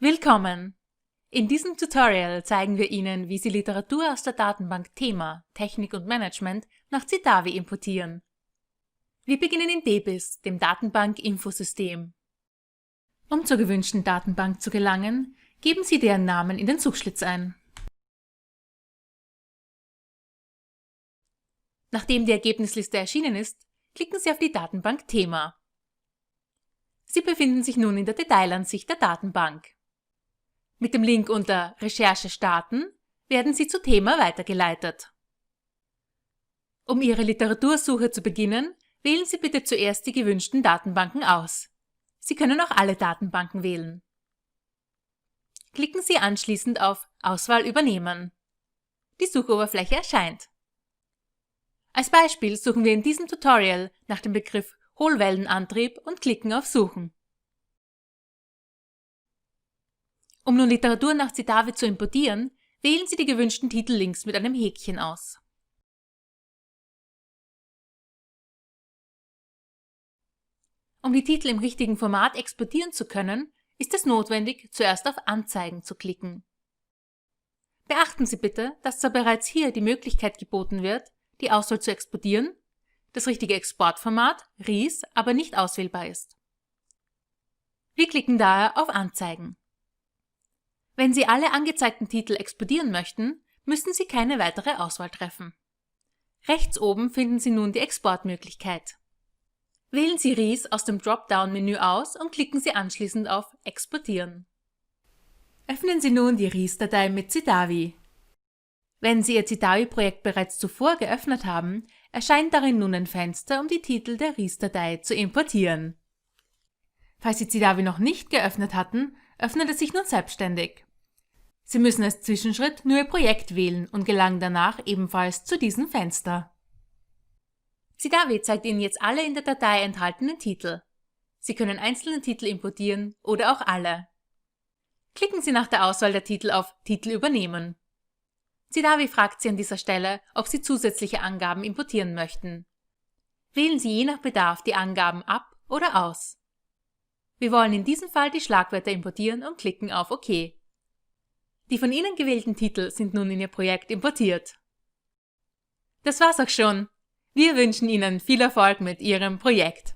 Willkommen! In diesem Tutorial zeigen wir Ihnen, wie Sie Literatur aus der Datenbank Thema, Technik und Management nach Citavi importieren. Wir beginnen in DBIS, dem Datenbank-Infosystem. Um zur gewünschten Datenbank zu gelangen, geben Sie deren Namen in den Suchschlitz ein. Nachdem die Ergebnisliste erschienen ist, klicken Sie auf die Datenbank Thema. Sie befinden sich nun in der Detailansicht der Datenbank. Mit dem Link unter Recherche starten werden Sie zu Thema weitergeleitet. Um Ihre Literatursuche zu beginnen, wählen Sie bitte zuerst die gewünschten Datenbanken aus. Sie können auch alle Datenbanken wählen. Klicken Sie anschließend auf Auswahl übernehmen. Die Suchoberfläche erscheint. Als Beispiel suchen wir in diesem Tutorial nach dem Begriff Hohlwellenantrieb und klicken auf Suchen. Um nun Literatur nach Citavi zu importieren, wählen Sie die gewünschten Titel links mit einem Häkchen aus. Um die Titel im richtigen Format exportieren zu können, ist es notwendig, zuerst auf Anzeigen zu klicken. Beachten Sie bitte, dass zwar bereits hier die Möglichkeit geboten wird, die Auswahl zu exportieren, das richtige Exportformat, RIS, aber nicht auswählbar ist. Wir klicken daher auf Anzeigen. Wenn Sie alle angezeigten Titel exportieren möchten, müssen Sie keine weitere Auswahl treffen. Rechts oben finden Sie nun die Exportmöglichkeit. Wählen Sie RIS aus dem Dropdown-Menü aus und klicken Sie anschließend auf Exportieren. Öffnen Sie nun die RIS-Datei mit Citavi. Wenn Sie Ihr Citavi-Projekt bereits zuvor geöffnet haben, erscheint darin nun ein Fenster, um die Titel der RIS-Datei zu importieren. Falls Sie Citavi noch nicht geöffnet hatten, öffnet es sich nun selbstständig. Sie müssen als Zwischenschritt nur Ihr Projekt wählen und gelangen danach ebenfalls zu diesem Fenster. Citavi zeigt Ihnen jetzt alle in der Datei enthaltenen Titel. Sie können einzelne Titel importieren oder auch alle. Klicken Sie nach der Auswahl der Titel auf Titel übernehmen. Citavi fragt Sie an dieser Stelle, ob Sie zusätzliche Angaben importieren möchten. Wählen Sie je nach Bedarf die Angaben ab oder aus. Wir wollen in diesem Fall die Schlagwörter importieren und klicken auf OK. Die von Ihnen gewählten Titel sind nun in Ihr Projekt importiert. Das war's auch schon. Wir wünschen Ihnen viel Erfolg mit Ihrem Projekt.